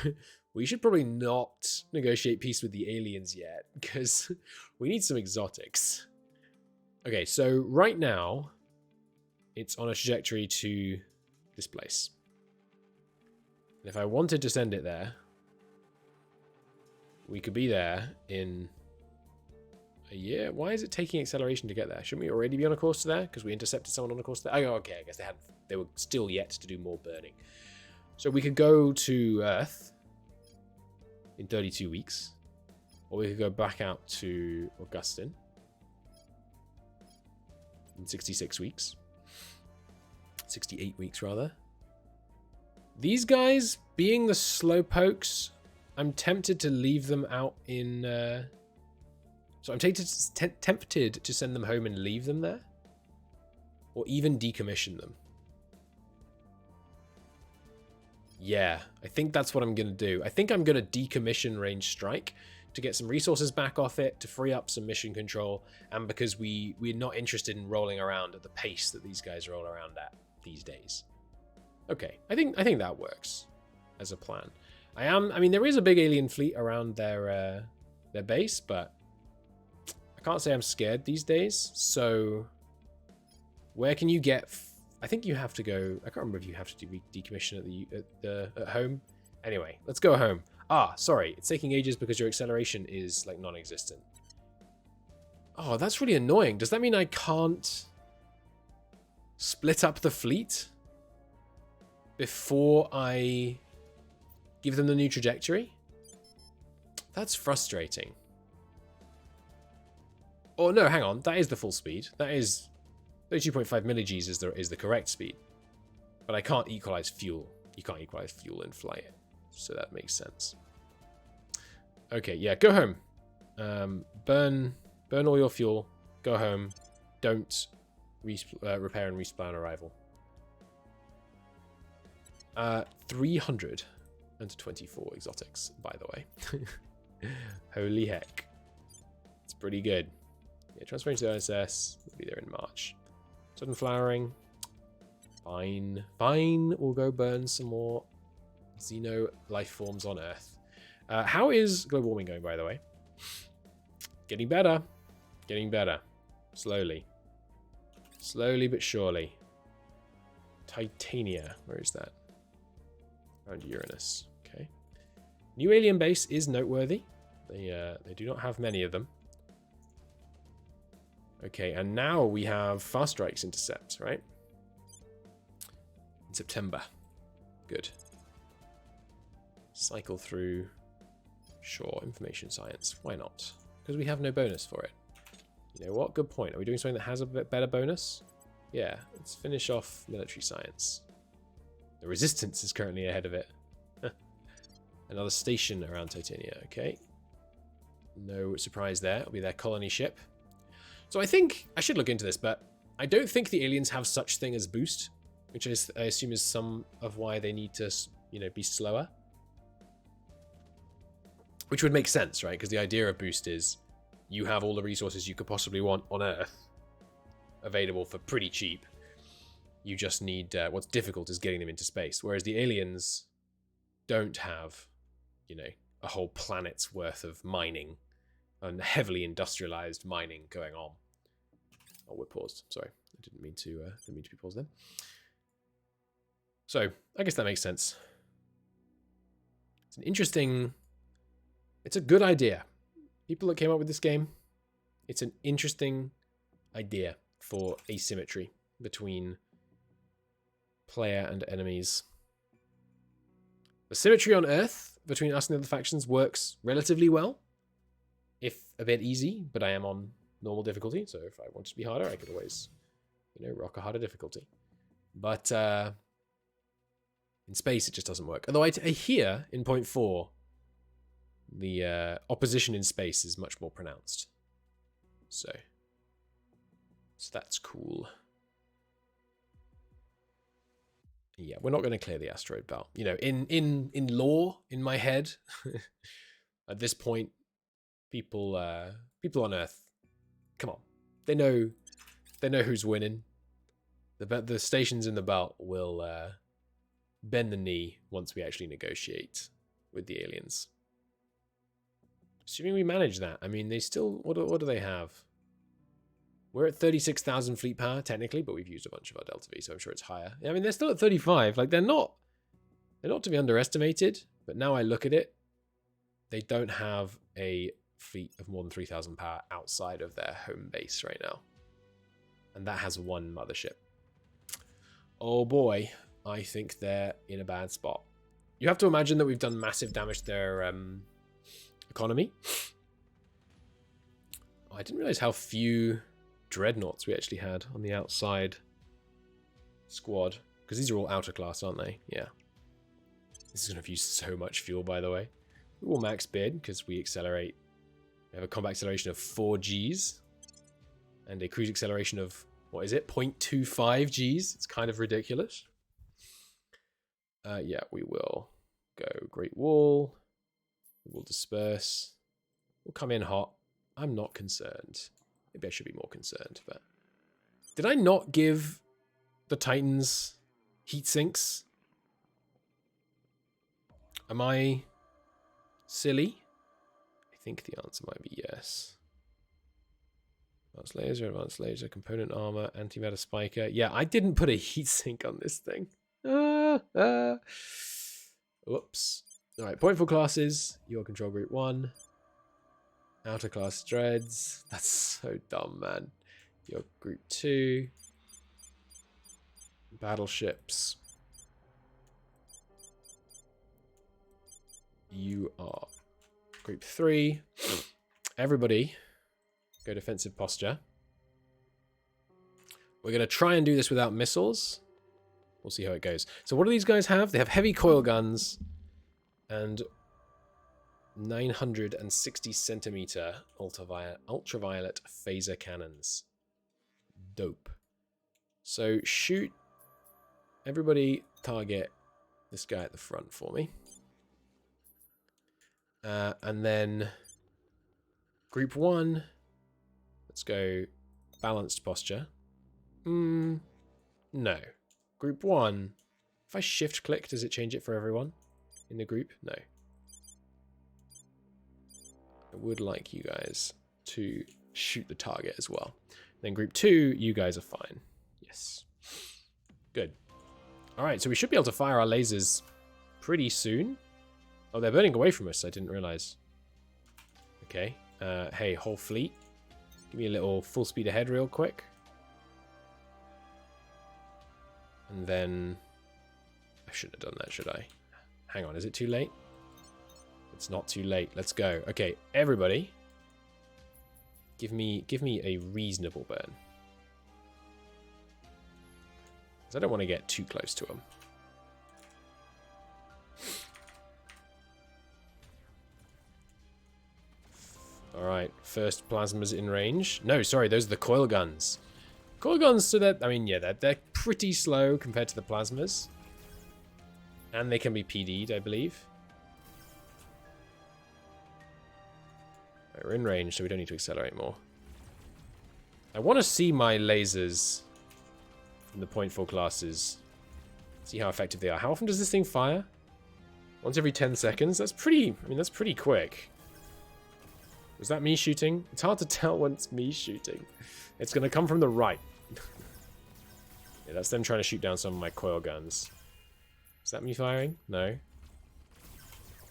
Speaker 1: we should probably not negotiate peace with the aliens yet, because we need some exotics. Okay, so right now, it's on a trajectory to this place. And if I wanted to send it there, we could be there in a year. Why is it taking acceleration to get there? Shouldn't we already be on a course to there? Because we intercepted someone on a course there. Oh, okay, I guess they were still yet to do more burning. So we could go to Earth. in 32 weeks. Or we could go back out to Augustin in 66 weeks. 68 weeks, rather. These guys, being the slowpokes, I'm tempted to leave them out in... So I'm tempted to send them home and leave them there. Or even decommission them. Yeah, I think that's what I'm going to do. I think I'm going to decommission Range Strike to get some resources back off it, to free up some mission control, and because we're not interested in rolling around at the pace that these guys roll around at these days. Okay, I think that works as a plan. I mean, there is a big alien fleet around their base, but I can't say I'm scared these days. So where can you get... I think you have to go... I can't remember if you have to decommission at home. Anyway, let's go home. Ah, sorry. It's taking ages because your acceleration is, like, non-existent. Oh, that's really annoying. Does that mean I can't split up the fleet before I give them the new trajectory? That's frustrating. Oh, no, hang on. That is the full speed. That is... 32.5 millig's is the correct speed. But I can't equalize fuel. You can't equalize fuel and fly it. So that makes sense. Okay, yeah, go home. Burn all your fuel. Go home. Don't repair and respawn on arrival. 324 exotics, by the way. Holy heck. It's pretty good. Yeah, transferring to the ISS. We'll be there in March. Sudden flowering. Fine. Fine. We'll go burn some more Xeno life forms on Earth. How is global warming going, by the way? Getting better. Getting better. Slowly. Slowly but surely. Titania. Where is that? Around Uranus. Okay. New alien base is noteworthy. They do not have many of them. Okay, and now we have fast strikes intercept, right? In September. Good. Cycle through. Sure, information science. Why not? Because we have no bonus for it. You know what? Good point. Are we doing something that has a bit better bonus? Yeah, let's finish off military science. The resistance is currently ahead of it. Another station around Titania. Okay. No surprise there. It'll be their colony ship. So I think I should look into this, but I don't think the aliens have such thing as boost, which I assume is some of why they need to, you know, be slower. Which would make sense, right? Because the idea of boost is you have all the resources you could possibly want on Earth available for pretty cheap. You just need, what's difficult is getting them into space. Whereas the aliens don't have, you know, a whole planet's worth of mining and heavily industrialized mining going on. Oh, we're paused. Sorry, I didn't mean to be paused then. So I guess that makes sense. It's an interesting. It's a good idea. People that came up with this game, it's an interesting idea for asymmetry between player and enemies. The symmetry on Earth between us and the other factions works relatively well, if a bit easy, but I am on normal difficulty, so if I wanted to be harder, I could always, you know, rock a harder difficulty. But in space, it just doesn't work. Although I hear in 0.4, the opposition in space is much more pronounced. So that's cool. Yeah, we're not going to clear the asteroid belt. You know, in lore, in my head, at this point, people on Earth, come on, they know who's winning. The stations in the belt will bend the knee once we actually negotiate with the aliens. Assuming we manage that. I mean, they still, what do they have? We're at 36,000 fleet power technically, but we've used a bunch of our Delta V, so I'm sure it's higher. I mean, they're still at 35. Like, they're not to be underestimated. But now I look at it, they don't have a fleet of more than 3,000 power outside of their home base right now, and that has one mothership. Oh boy, I think they're in a bad spot. You have to imagine that we've done massive damage to economy. Oh, I didn't realize how few dreadnoughts we actually had on the outside squad. Because these are all outer class, aren't they? Yeah. This is going to use so much fuel, by the way. We will max bid because we accelerate. We have a combat acceleration of 4 Gs. And a cruise acceleration of, what is it? 0.25 Gs. It's kind of ridiculous. Yeah, we will go Great Wall. We will disperse. We'll come in hot. I'm not concerned. Maybe I should be more concerned, but... Did I not give the Titans heat sinks? Am I silly? I think the answer might be yes. Advanced laser, component armor, antimatter spiker. Yeah, I didn't put a heatsink on this thing. Whoops. Alright, point for classes. Your control group 1. Outer class dreads. That's so dumb, man. Your group 2. Battleships. You are group 3. Everybody go defensive posture. We're going to try and do this without missiles. We'll see how it goes. So what do these guys have? They have heavy coil guns and 960 centimeter ultraviolet phaser cannons. Dope. So shoot. Everybody target this guy at the front for me. And then group 1. Let's go balanced posture. No. Group 1. If I shift click, does it change it for everyone in the group? No. I would like you guys to shoot the target as well. Then group 2, you guys are fine. Yes. Good. Alright, so we should be able to fire our lasers pretty soon. Oh, they're burning away from us. I didn't realize. Okay. Hey, whole fleet. Give me a little full speed ahead real quick. And then... I shouldn't have done that, should I? Hang on, is it too late? It's not too late. Let's go. Okay, everybody. Give me a reasonable burn. Because I don't want to get too close to them. Alright, first plasmas in range. No, sorry, those are the coil guns. Coil guns, so that, I mean, yeah, they're pretty slow compared to the plasmas. And they can be PD'd, I believe. Right, we're in range, so we don't need to accelerate more. I want to see my lasers from the .4 classes. See how effective they are. How often does this thing fire? Once every 10 seconds? That's pretty, I mean, that's pretty quick. Was that me shooting? It's hard to tell when it's me shooting. It's going to come from the right. Yeah, that's them trying to shoot down some of my coil guns. Is that me firing? No.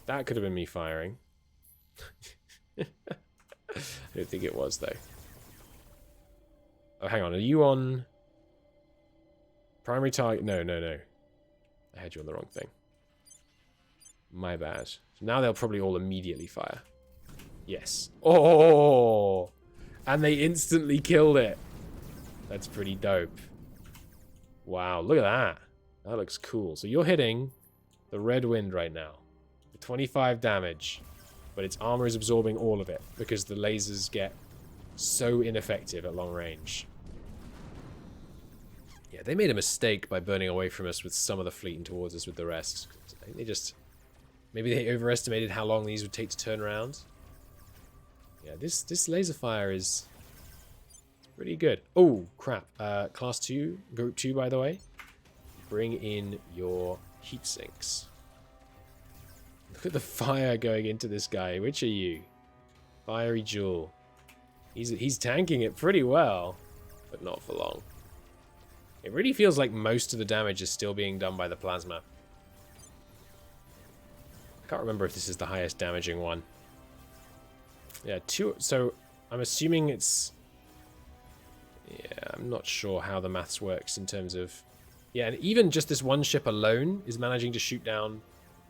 Speaker 1: That could have been me firing. I don't think it was, though. Oh, hang on. Are you on... primary target? No. I had you on the wrong thing. My bad. So now they'll probably all immediately fire. Yes. Oh! And they instantly killed it. That's pretty dope. Wow, look at that. That looks cool. So you're hitting the red wind right now. 25 damage. But its armor is absorbing all of it. Because the lasers get so ineffective at long range. Yeah, they made a mistake by burning away from us with some of the fleet and towards us with the rest. I think they just... maybe they overestimated how long these would take to turn around. Yeah, this laser fire is pretty good. Oh, crap. Class 2, Group 2, by the way. Bring in your heat sinks. Look at the fire going into this guy. Which are you? Fiery Jewel. He's tanking it pretty well, but not for long. It really feels like most of the damage is still being done by the plasma. I can't remember if this is the highest damaging one. Yeah, 2. So I'm assuming it's... yeah, I'm not sure how the maths works in terms of... yeah, and even just this one ship alone is managing to shoot down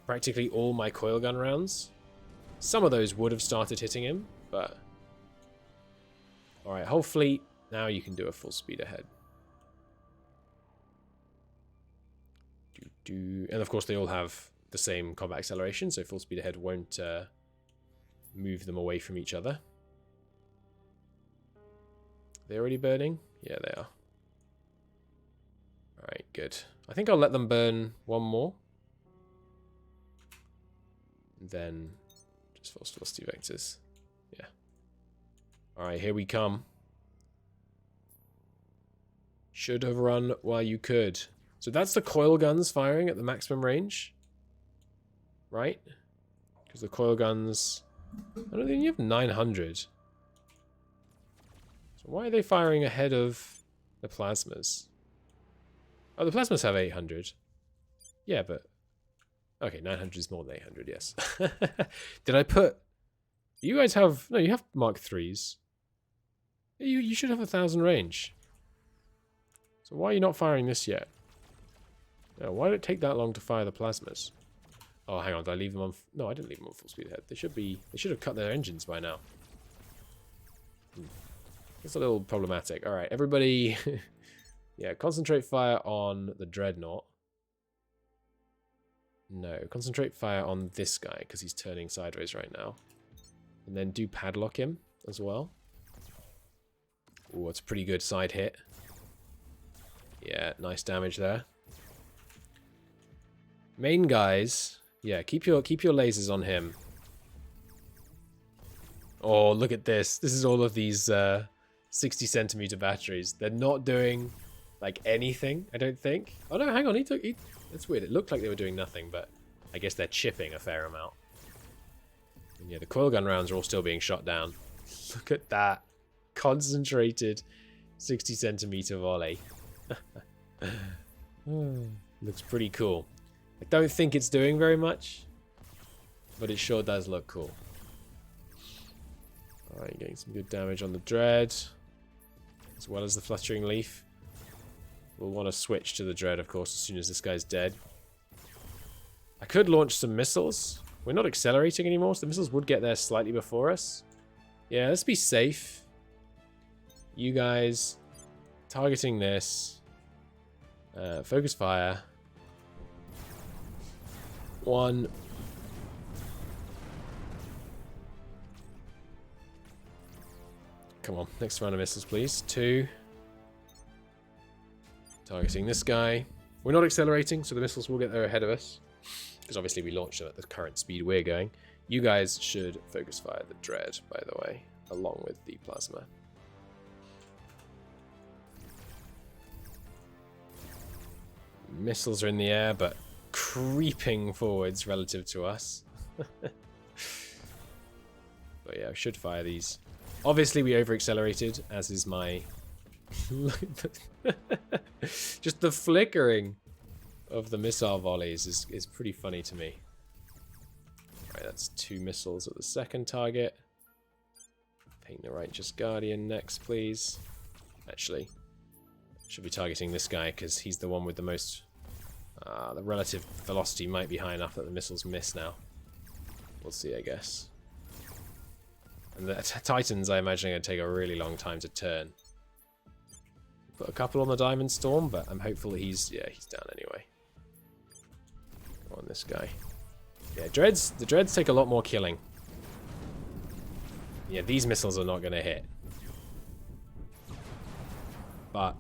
Speaker 1: practically all my coil gun rounds. Some of those would have started hitting him, but... Alright, whole fleet. Now you can do a full speed ahead. And of course they all have the same combat acceleration, so full speed ahead won't move them away from each other. They're already burning? Yeah, they are. Alright, good. I think I'll let them burn one more. And then just force velocity vectors. Yeah. Alright, here we come. Should have run while you could. So that's the coil guns firing at the maximum range. Right? Because the coil guns... I don't think you have 900. So why are they firing ahead of the plasmas? Oh, the plasmas have 800. Yeah, but... Okay, 900 is more than 800, yes. Did I put... You guys have... No, you have Mark 3s. You should have 1,000 range. So why are you not firing this yet? Why did it take that long to fire the plasmas? Oh, hang on, did I leave them on... No, I didn't leave them on full speed ahead. They should have cut their engines by now. It's a little problematic. Alright, everybody... yeah, concentrate fire on the Dreadnought. No, concentrate fire on this guy, because he's turning sideways right now. And then do padlock him as well. Ooh, it's a pretty good side hit. Yeah, nice damage there. Main guys, yeah, keep your lasers on him. Oh, look at this. This is all of these 60 centimeter batteries. They're not doing like anything, I don't think. Oh no, hang on, that's weird. It looked like they were doing nothing, but I guess they're chipping a fair amount. And yeah, the coil gun rounds are all still being shot down. Look at that. Concentrated 60 centimeter volley. Looks pretty cool. I don't think it's doing very much, but it sure does look cool. Alright, getting some good damage on the Dread, as well as the Fluttering Leaf. We'll want to switch to the Dread, of course, as soon as this guy's dead. I could launch some missiles. We're not accelerating anymore, so the missiles would get there slightly before us. Yeah, let's be safe. You guys targeting this. Focus fire. 1. Come on, next round of missiles, please. 2. Targeting this guy. We're not accelerating, so the missiles will get there ahead of us. Because obviously we launched them at the current speed we're going. You guys should focus fire the Dread, by the way, along with the plasma. Missiles are in the air, but creeping forwards relative to us. But yeah, I should fire these. Obviously, we over-accelerated, as is my... Just the flickering of the missile volleys is pretty funny to me. Alright, that's 2 missiles at the second target. Paint the Righteous Guardian next, please. Actually, should be targeting this guy, because he's the one with the most... the relative velocity might be high enough that the missiles miss now. We'll see, I guess. And the Titans, I imagine, are going to take a really long time to turn. Put a couple on the Diamond Storm, but I'm hopeful that he's down anyway. Go on this guy. Yeah, the Dreads take a lot more killing. Yeah, these missiles are not going to hit. But,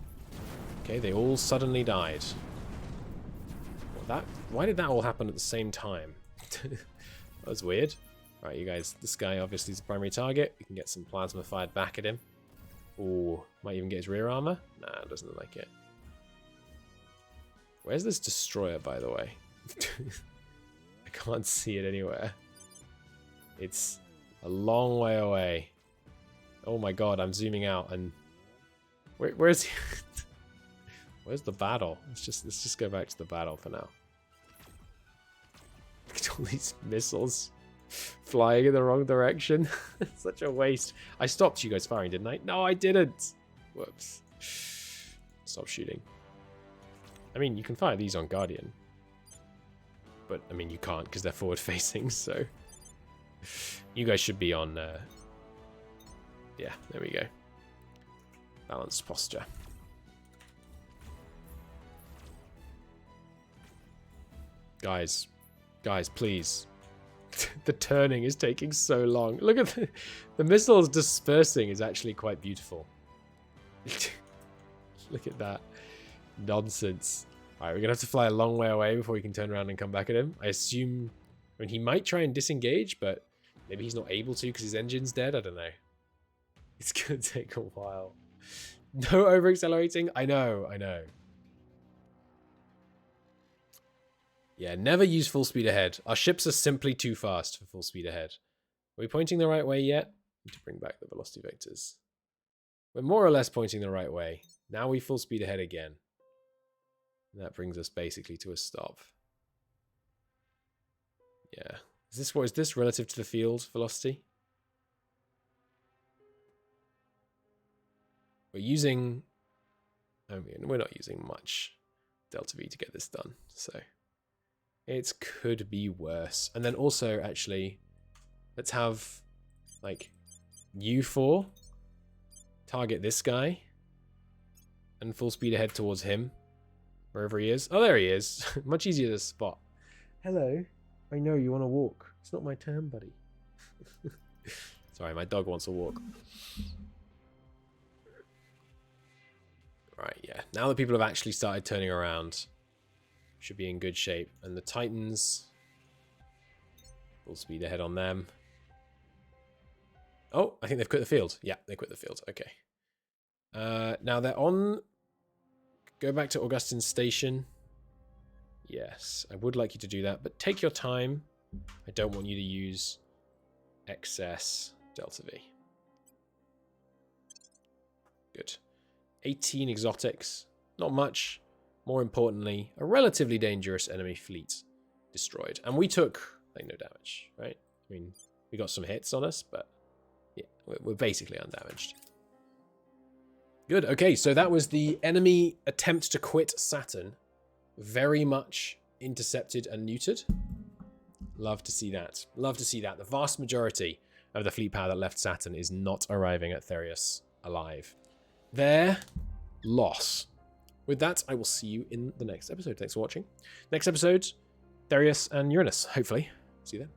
Speaker 1: okay, they all suddenly died. Well, why did that all happen at the same time? That was weird. Right, you guys, this guy obviously is the primary target. We can get some plasma fired back at him. Ooh, might even get his rear armor. Nah, doesn't look like it. Where's this destroyer, by the way? I can't see it anywhere. It's a long way away. Oh my god, I'm zooming out and... Where's he? Where's the battle? Let's just go back to the battle for now. Look at all these missiles flying in the wrong direction. Such a waste. I stopped you guys firing, didn't I? No, I didn't. Whoops. Stop shooting. I mean, you can fire these on Guardian. But, I mean, you can't because they're forward facing, so... You guys should be on... yeah, there we go. Balanced posture. Guys, please. The turning is taking so long. Look at the missiles dispersing is actually quite beautiful. Look at that nonsense. Alright, we're gonna have to fly a long way away before we can turn around and come back at him. I assume... I mean, he might try and disengage, but maybe he's not able to because his engine's dead. I don't know. It's gonna take a while. No over-accelerating? I know. Yeah, never use full speed ahead. Our ships are simply too fast for full speed ahead. Are we pointing the right way yet? Need to bring back the velocity vectors. We're more or less pointing the right way. Now we full speed ahead again. And that brings us basically to a stop. Yeah. What is this relative to the field velocity? We're using... I mean, we're not using much delta V to get this done, so... It could be worse. And then also, actually, let's have, like, U4 target this guy and full speed ahead towards him, wherever he is. Oh, there he is. Much easier to spot. Hello. I know you want to walk. It's not my turn, buddy. Sorry, my dog wants a walk. Right, yeah. Now that people have actually started turning around... Should be in good shape. And the Titans, full speed ahead on them. Oh, I think they've quit the field. Yeah, they quit the field. Okay. Now they're on... Go back to Augustine Station. Yes, I would like you to do that, but take your time. I don't want you to use excess delta V. Good. 18 exotics. Not much. More importantly, a relatively dangerous enemy fleet destroyed. And we took, like, no damage, right? I mean, we got some hits on us, but yeah, we're basically undamaged. Good, okay, so that was the enemy attempt to quit Saturn. Very much intercepted and neutered. Love to see that. Love to see that. The vast majority of the fleet power that left Saturn is not arriving at Therius alive. Their loss. With that, I will see you in the next episode. Thanks for watching. Next episode, Therius and Uranus, hopefully. See you then.